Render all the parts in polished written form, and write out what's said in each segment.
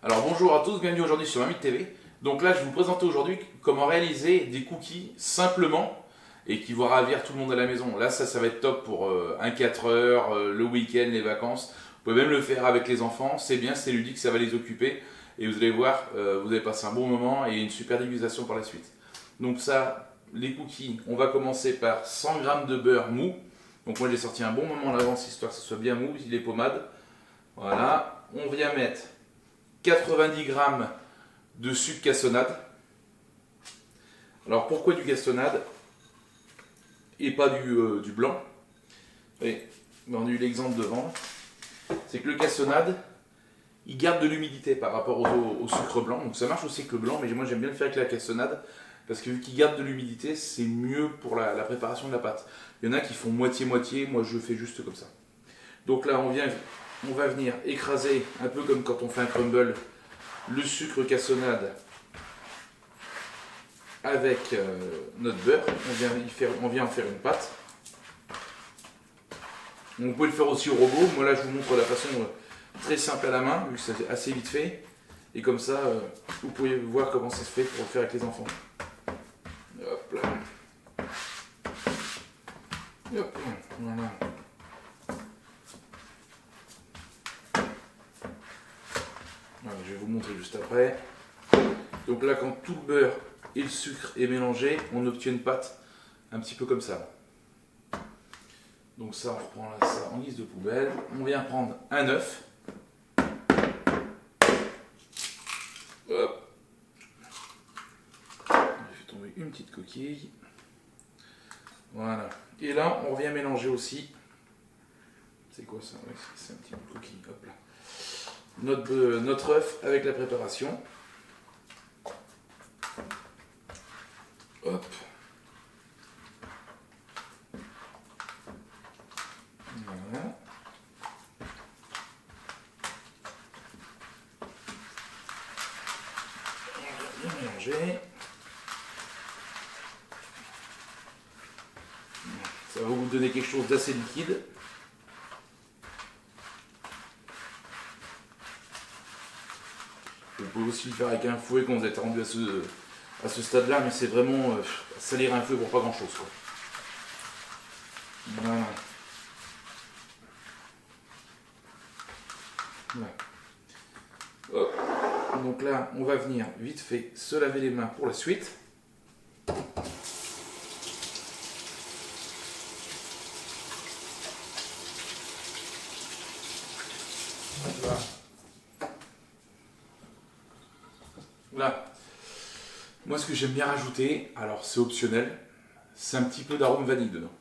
Alors bonjour à tous, bienvenue aujourd'hui sur Mamie TV. Donc là je vais vous présenter aujourd'hui comment réaliser des cookies simplement et qui vont ravir tout le monde à la maison. Là ça va être top pour un 4 heures, le week-end, les vacances. Vous pouvez même le faire avec les enfants, c'est bien, c'est ludique, ça va les occuper. Et vous allez voir, vous allez passer un bon moment et une super dégustation par la suite. Donc ça, les cookies, on va commencer par 100 g de beurre mou. Donc moi j'ai sorti un bon moment à l'avance histoire que ce soit bien mou, il est pommade. Voilà, on vient mettre 90 g de sucre cassonade. Alors pourquoi du cassonade et pas du blanc? Oui, on a eu l'exemple devant. C'est que le cassonade, il garde de l'humidité par rapport au sucre blanc. Donc ça marche aussi avec le blanc, mais moi j'aime bien le faire avec la cassonade. Parce que vu qu'il garde de l'humidité, c'est mieux pour la préparation de la pâte. Il y en a qui font moitié-moitié, moi je fais juste comme ça. Donc là on va venir écraser, un peu comme quand on fait un crumble, le sucre cassonade avec notre beurre. On vient en faire une pâte. Vous pouvez le faire aussi au robot. Moi là je vous montre la façon très simple à la main, vu que c'est assez vite fait. Et comme ça, vous pouvez voir comment ça se fait pour le faire avec les enfants. Hop là. Hop, voilà. Voilà, je vais vous montrer juste après. Donc là, quand tout le beurre et le sucre est mélangé, on obtient une pâte un petit peu comme ça. Donc ça, on reprend là, ça en guise de poubelle. On vient prendre un œuf. Hop. Je fais tomber une petite coquille. Voilà. Et là, on revient mélanger aussi. C'est quoi ça? Ouais, c'est un petit peu de coquille. Hop là. Notre œuf avec la préparation. Hop. Voilà. On va bien mélanger. Ça va vous donner quelque chose d'assez liquide. Vous pouvez aussi le faire avec un fouet quand vous êtes rendu à ce stade-là, mais c'est vraiment salir un feu pour pas grand-chose. Voilà. Voilà. Hop. Donc là, on va venir vite fait se laver les mains pour la suite. Voilà. Là, moi ce que j'aime bien rajouter, alors c'est optionnel, c'est un petit peu d'arôme vanille dedans.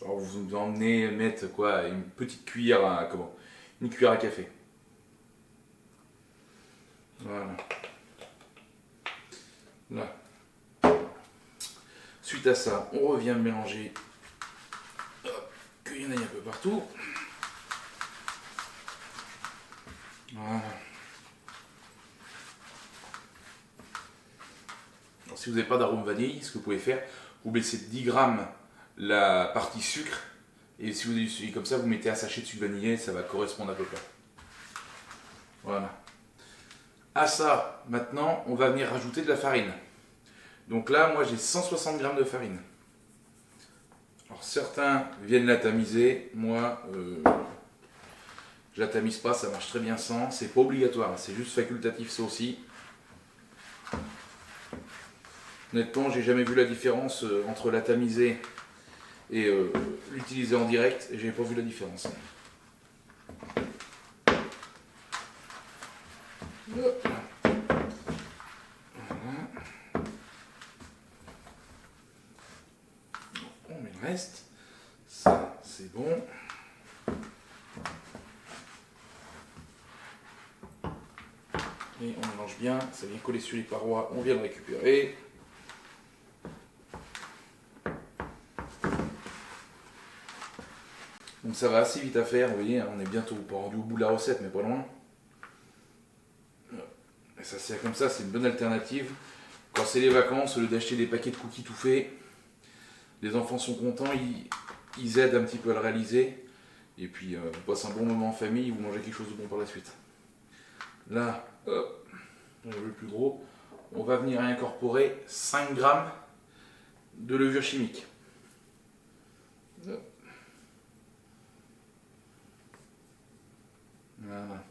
Alors vous emmenez mettre quoi, une petite cuillère à une cuillère à café. Voilà. Là. Suite à ça, on revient mélanger, qu'il y en ait un peu partout. Voilà. Alors, si vous n'avez pas d'arôme vanille, ce que vous pouvez faire, vous baissez 10 grammes la partie sucre, et si vous utilisez comme ça, vous mettez un sachet de sucre vanillé, ça va correspondre à peu près. Voilà. À ça, maintenant, on va venir rajouter de la farine. Donc là, moi j'ai 160 g de farine. Alors certains viennent la tamiser, moi je la tamise pas, ça marche très bien sans, c'est pas obligatoire, c'est juste facultatif ça aussi. Honnêtement, j'ai jamais vu la différence entre la tamiser et l'utiliser en direct, et j'ai pas vu la différence. Hop. Voilà. On met le reste, ça c'est bon. Et on mélange bien, ça vient coller sur les parois, on vient le récupérer. Donc ça va assez vite à faire, vous voyez, on est bientôt pas rendu au bout de la recette, mais pas loin. Et ça c'est comme ça, c'est une bonne alternative. Quand c'est les vacances, au lieu d'acheter des paquets de cookies tout faits, les enfants sont contents, ils aident un petit peu à le réaliser. Et puis, vous passez un bon moment en famille, vous mangez quelque chose de bon par la suite. Là, hop, le plus gros, on va venir incorporer 5 grammes de levure chimique. Hop. Voilà.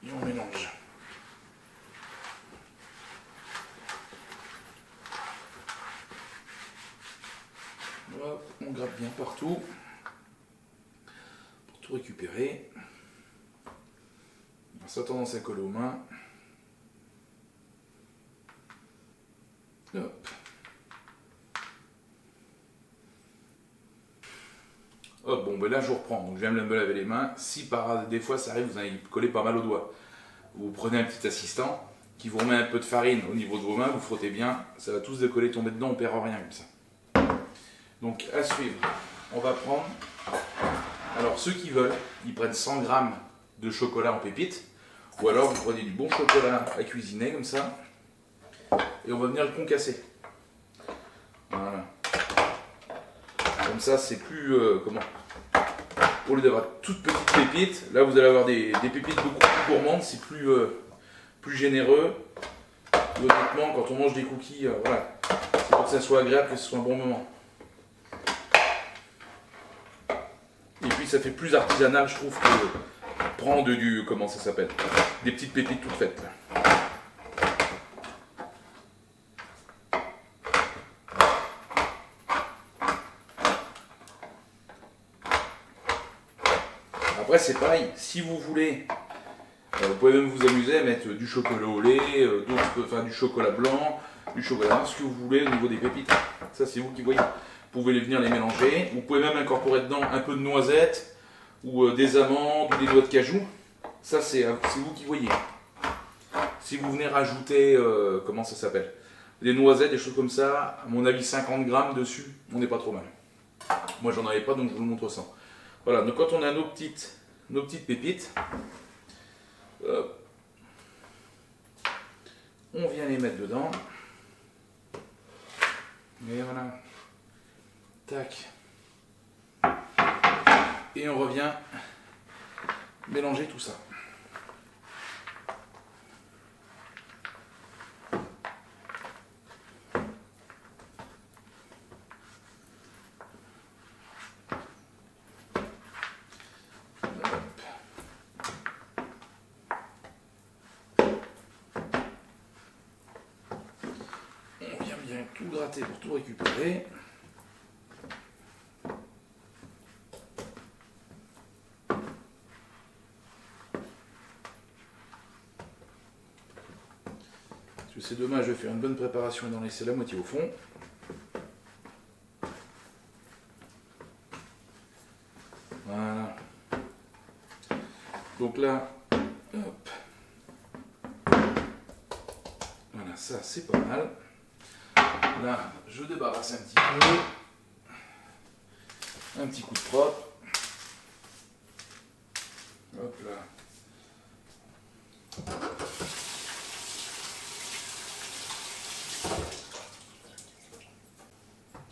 Et on mélange. Hop, on gratte bien partout pour tout récupérer. Ça a tendance à coller aux mains. Hop. Hop, bon, ben là je vous reprends. Donc je viens de me laver les mains. Si par des fois ça arrive, vous allez coller pas mal aux doigts. Vous prenez un petit assistant qui vous remet un peu de farine au niveau de vos mains, vous frottez bien, ça va tous décoller, tomber dedans, on perd rien comme ça. Donc à suivre, on va prendre. Alors ceux qui veulent, ils prennent 100 grammes de chocolat en pépites. Ou alors vous prenez du bon chocolat à cuisiner comme ça. Et on va venir le concasser. Voilà. Comme ça c'est plus... comment ? Au lieu d'avoir toutes petites pépites, là vous allez avoir des pépites beaucoup plus gourmandes, c'est plus généreux. Et honnêtement, quand on mange des cookies, voilà, c'est pour que ça soit agréable, que ce soit un bon moment. Et puis ça fait plus artisanal, je trouve, que prendre comment ça s'appelle, des petites pépites toutes faites. Après c'est pareil, si vous voulez, vous pouvez même vous amuser à mettre du chocolat au lait, du chocolat blanc, du chocolat, ce que vous voulez au niveau des pépites. Ça c'est vous qui voyez. Vous pouvez venir les mélanger. Vous pouvez même incorporer dedans un peu de noisettes, ou des amandes, ou des noix de cajou. Ça c'est vous qui voyez. Si vous venez rajouter, comment ça s'appelle, des noisettes, des choses comme ça, à mon avis 50 grammes dessus, on n'est pas trop mal. Moi j'en avais pas donc je vous le montre sans. Voilà, donc quand on a nos petites pépites, hop, on vient les mettre dedans. Et voilà. Tac. Et on revient mélanger tout ça. Tout gratter pour tout récupérer. Parce que c'est dommage de faire une bonne préparation et d'en laisser la moitié au fond. Voilà. Donc là, hop. Voilà, ça c'est pas mal. Là, je débarrasse un petit peu. Un petit coup de propre. Hop là.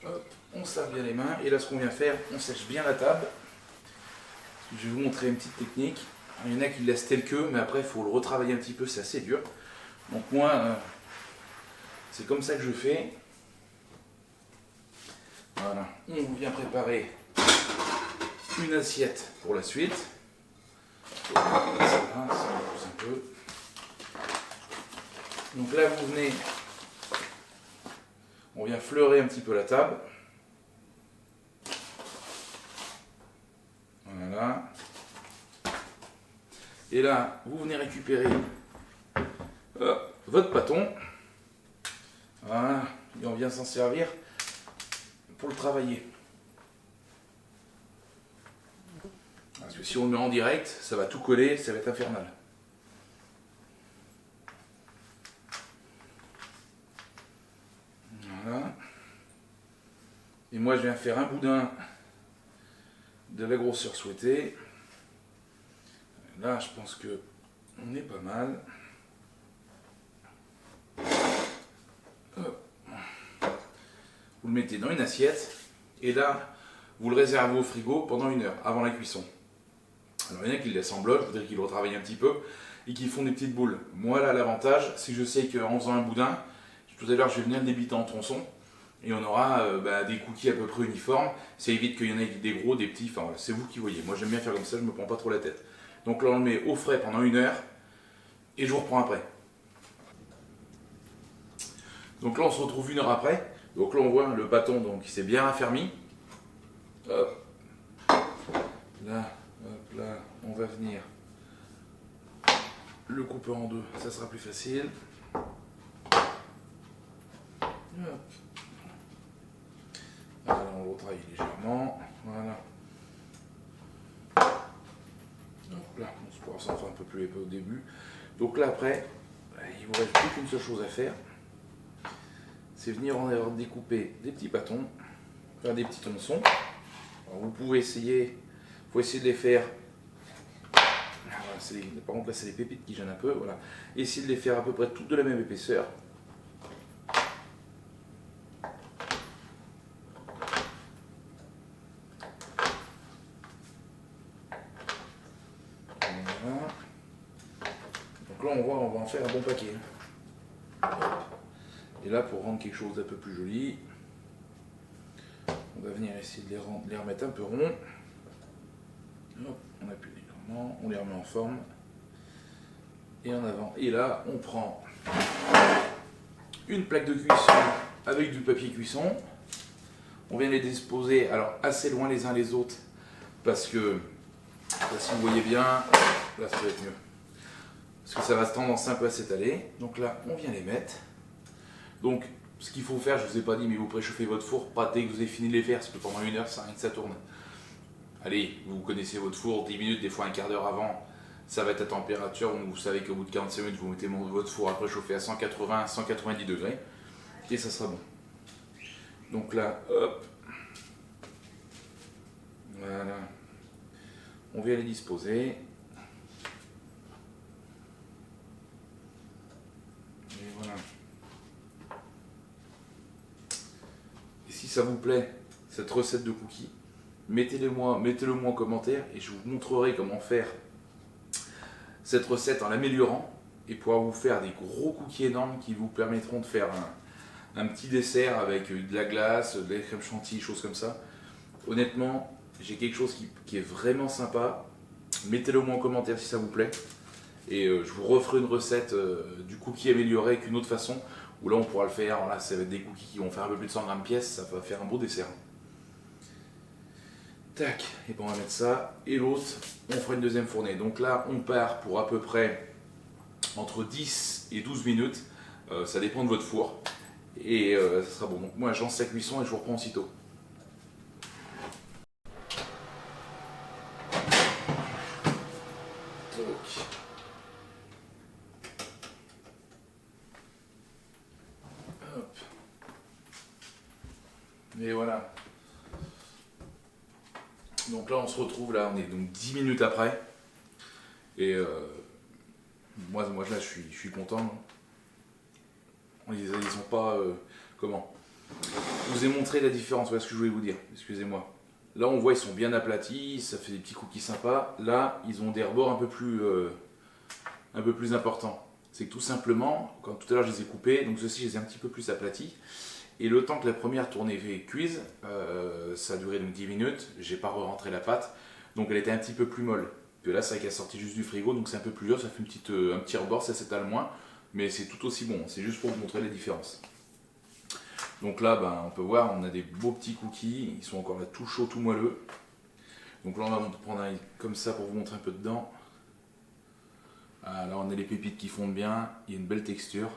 Hop, on se lave bien les mains. Et là, ce qu'on vient faire, on sèche bien la table. Je vais vous montrer une petite technique. Il y en a qui le laissent tel que, mais après, il faut le retravailler un petit peu, c'est assez dur. Donc moi, c'est comme ça que je fais. Voilà, on vient préparer une assiette pour la suite. Ça va, ça pousse un peu. Donc là, vous venez, on vient fleurer un petit peu la table. Voilà. Et là, vous venez récupérer votre bâton. Voilà, et on vient s'en servir pour le travailler. Parce que si on le met en direct, ça va tout coller, ça va être infernal. Voilà. Et moi je viens faire un boudin de la grosseur souhaitée. Là je pense que on est pas mal. Hop. Vous le mettez dans une assiette et là vous le réservez au frigo pendant 1 heure avant la cuisson. Alors il y en a qui le laissent en bloc, c'est-à-dire qu'ils le retravaillent un petit peu et qui font des petites boules. Moi là, l'avantage, c'est que je sais qu'en faisant un boudin, tout à l'heure je vais venir le débiter en tronçons et on aura des cookies à peu près uniformes. Ça évite qu'il y en ait des gros, des petits, enfin voilà, c'est vous qui voyez. Moi j'aime bien faire comme ça, je me prends pas trop la tête. Donc là on le met au frais pendant 1 heure et je vous reprends après. Donc là on se retrouve 1 heure après. Donc là on voit le bâton donc, qui s'est bien raffermi. Hop. Là, hop, là, on va venir le couper en deux, ça sera plus facile. Hop. Alors on le retravaille légèrement. Voilà. Donc là, on se pourra s'en faire un peu plus épais au début. Donc là après, il vous reste plus qu'une seule chose à faire. C'est venir en découper des petits bâtons, faire des petits tronçons. Alors, vous pouvez essayer, faut essayer de les faire. Voilà, par contre là c'est les pépites qui gênent un peu. Voilà. Essayez de les faire à peu près toutes de la même épaisseur. Voilà. Donc là on voit, on va en faire un bon paquet. Et là pour rendre quelque chose d'un peu plus joli, on va venir essayer de les remettre un peu ronds. Hop, on appuie légèrement, on les remet en forme. Et en avant. Et là, on prend une plaque de cuisson avec du papier cuisson. On vient les disposer alors assez loin les uns les autres parce que là, si vous voyez bien, là ça va être mieux. Parce que ça va tendance un peu à s'étaler. Donc là, on vient les mettre. Donc, ce qu'il faut faire, je ne vous ai pas dit, mais vous préchauffez votre four, pas dès que vous avez fini de les faire, parce que pendant 1 heure, ça rien que ça tourne. Allez, vous connaissez votre four, 10 minutes, des fois un quart d'heure avant, ça va être à température, donc vous savez qu'au bout de 45 minutes, vous mettez votre four à préchauffer à 180, 190 degrés, et ça sera bon. Donc là, hop, voilà, on vient les disposer. Et voilà. Et si ça vous plaît, cette recette de cookies, mettez-le moi en commentaire et je vous montrerai comment faire cette recette en l'améliorant et pouvoir vous faire des gros cookies énormes qui vous permettront de faire un petit dessert avec de la glace, de la crème chantilly, choses comme ça. Honnêtement, j'ai quelque chose qui est vraiment sympa. Mettez-le moi en commentaire si ça vous plaît. Et je vous referai une recette du cookie amélioré qu'une autre façon, où là on pourra le faire. Là, ça va être des cookies qui vont faire un peu plus de 100 grammes pièce, ça va faire un beau dessert. Tac, et bon, on va mettre ça. Et l'autre, on fera une deuxième fournée. Donc là, on part pour à peu près entre 10 et 12 minutes. Ça dépend de votre four. Et ça sera bon. Donc moi, j'lance la cuisson et je vous reprends aussitôt. Hop. Et voilà. Donc là on se retrouve, là on est donc 10 minutes après. Et moi là je suis content. Ils sont pas... comment je vous ai montré la différence, voilà ce que je voulais vous dire, excusez-moi. Là on voit ils sont bien aplatis, ça fait des petits cookies sympas. Là ils ont des rebords un peu plus importants. C'est que tout simplement, quand tout à l'heure je les ai coupés, donc ceux-ci je les ai un petit peu plus aplatis. Et le temps que la première tournée cuise, ça a duré donc 10 minutes, j'ai pas re-rentré la pâte, donc elle était un petit peu plus molle. Que là c'est vrai qu'elle est sortie juste du frigo, donc c'est un peu plus dur, ça fait un petit rebord, ça s'étale moins, mais c'est tout aussi bon, c'est juste pour vous montrer les différences. Donc là, on peut voir, on a des beaux petits cookies, ils sont encore là tout chauds, tout moelleux. Donc là on va prendre un comme ça pour vous montrer un peu dedans. Ah, là on a les pépites qui fondent bien, il y a une belle texture.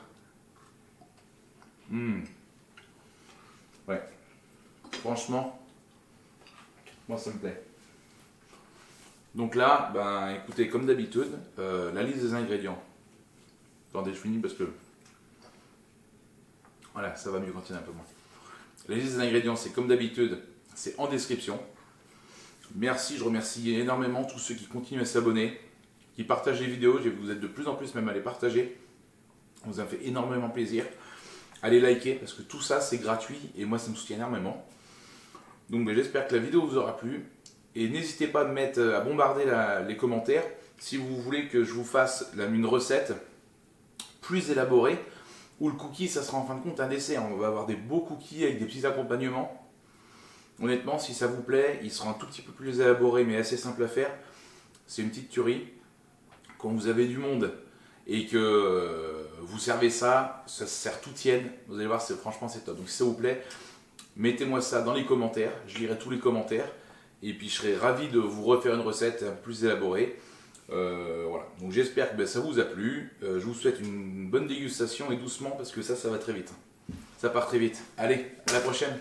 Ouais, franchement, moi ça me plaît. Donc là, écoutez, comme d'habitude, la liste des ingrédients. Attendez, je finis parce que... Voilà, ça va mieux quand il y en a un peu moins. La liste des ingrédients, c'est comme d'habitude, c'est en description. Merci, je remercie énormément tous ceux qui continuent à s'abonner, qui partagent les vidéos, vous êtes de plus en plus même à les partager. Ça nous a fait énormément plaisir. Allez liker parce que tout ça c'est gratuit et moi ça me soutient énormément. Donc j'espère que la vidéo vous aura plu Et n'hésitez pas à à bombarder les commentaires si vous voulez que je vous fasse une recette plus élaborée où le cookie, ça sera en fin de compte un dessert. On va avoir des beaux cookies avec des petits accompagnements. Honnêtement, si ça vous plaît, il sera un tout petit peu plus élaboré mais assez simple à faire. C'est une petite tuerie. Quand vous avez du monde et que vous servez ça, ça se sert tout tienne. Vous allez voir, franchement c'est top. Donc si ça vous plaît, mettez-moi ça dans les commentaires. Je lirai tous les commentaires. Et puis je serai ravi de vous refaire une recette plus élaborée. Voilà. Donc j'espère que ça vous a plu. Je vous souhaite une bonne dégustation et doucement parce que ça va très vite. Ça part très vite. Allez, à la prochaine.